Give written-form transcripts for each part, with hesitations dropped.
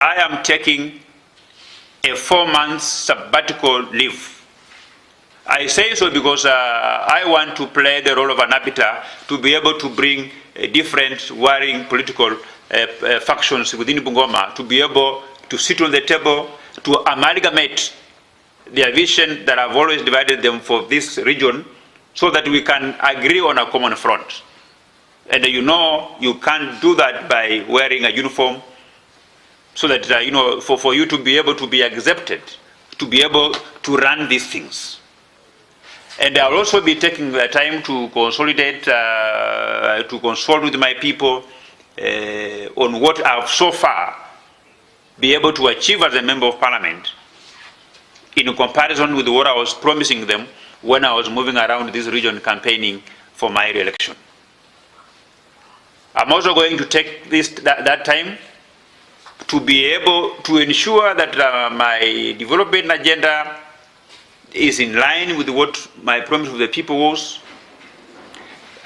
I am taking a 4-month sabbatical leave. I say so because I want to play the role of an arbiter to be able to bring different warring political factions within Bungoma to be able to sit on the table, to amalgamate their vision that have always divided them for this region, so that we can agree on a common front. And you know, you can't do that by wearing a uniform, so that for you to be able to be accepted, to be able to run these things. And I'll also be taking the time to consolidate, to consult with my people on what I've so far been able to achieve as a member of parliament in comparison with what I was promising them when I was moving around this region campaigning for my re-election. I'm also going to take that time to be able to ensure that my development agenda is in line with what my promise to the people was,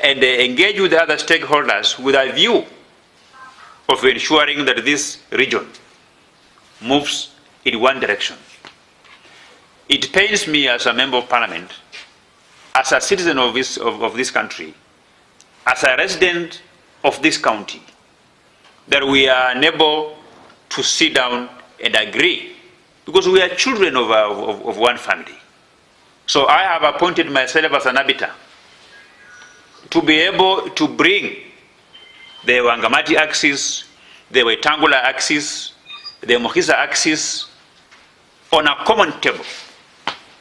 and engage with the other stakeholders with a view of ensuring that this region moves in one direction. It pains me as a member of parliament, as a citizen of this country, as a resident of this county, that we are unable to sit down and agree, because we are children of one family. So I have appointed myself as an arbiter to be able to bring the Wangamati axis, the Wetangula axis, the Muhisa axis on a common table,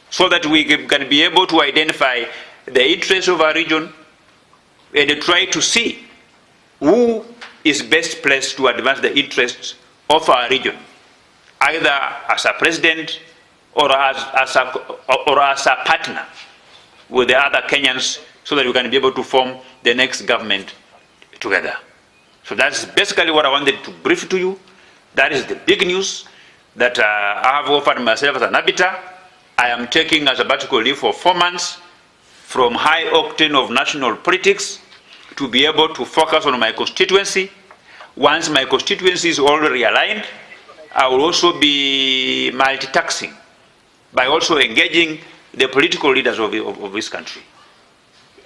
so that we can be able to identify the interests of our region and try to see who is best placed to advance the interests of our region, either as a president or as a partner with the other Kenyans, so that we can be able to form the next government together. So that's basically what I wanted to brief to you. That is the big news that I have offered myself as an arbiter. I am taking a sabbatical leave for 4 months from high octane of national politics to be able to focus on my constituency. Once my constituency is all realigned, I will also be multitasking by also engaging the political leaders of this country.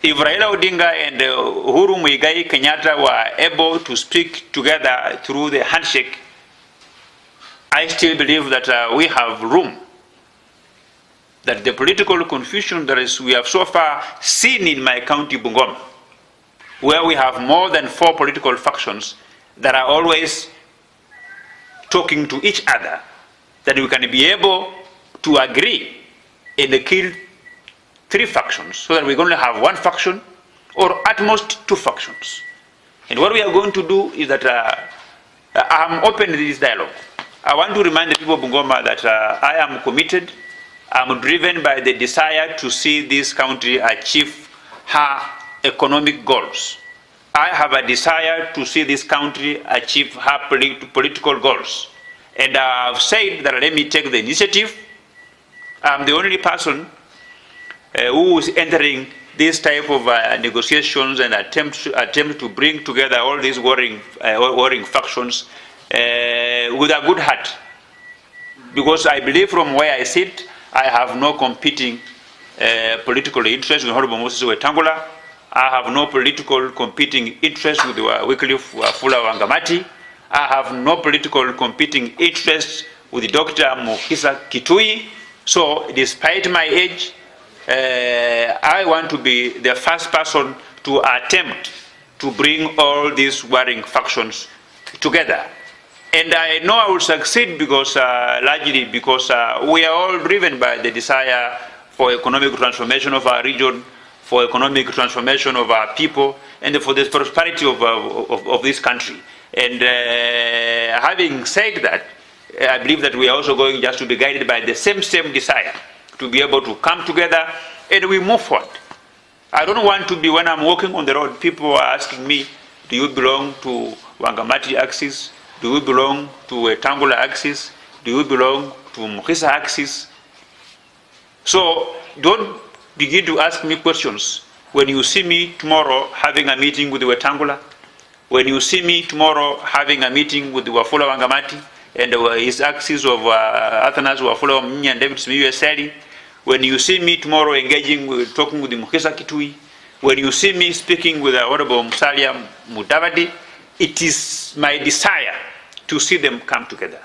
If Raila Odinga and Uhuru Muigai Kenyatta were able to speak together through the handshake, I still believe that we have room, that the political confusion that we have so far seen in my county, Bungoma, where we have more than 4 political factions that are always talking to each other, that we can be able to agree and kill 3 factions, so that we're going to have 1 faction or at most 2 factions. And what we are going to do is that I'm open to this dialogue. I want to remind the people of Bungoma that I am committed. I'm driven by the desire to see this country achieve her economic goals. I have a desire to see this country achieve her political goals. And I've said that let me take the initiative. I'm the only person who is entering this type of negotiations and attempt to bring together all these warring factions with a good heart. Because I believe from where I sit, I have no competing political interest with Honorable Moses Wetangula. I have no political competing interest with Wycliffe Wafula Wangamati. I have no political competing interest with Dr. Muhisa Kitui. So despite my age, I want to be the first person to attempt to bring all these warring factions together. And I know I will succeed because, largely because we are all driven by the desire for economic transformation of our region, for economic transformation of our people, and for the prosperity of this country. And having said that, I believe that we are also going just to be guided by the same desire to be able to come together and we move forward. I don't want to be, when I'm walking on the road, people are asking me, do you belong to Wangamati axis? Do you belong to a Tangula axis? Do you belong to Muhisa axis? So don't begin to ask me questions when you see me tomorrow having a meeting with the Wetangula, when you see me tomorrow having a meeting with the Wafula Wangamati, and his axis of Athanas Wafula Mnya and David Simiyu Eseli. When you see me tomorrow engaging with, talking with the Mukisa Kitui, when you see me speaking with the Honorable Musalia Mudavadi, it is my desire to see them come together.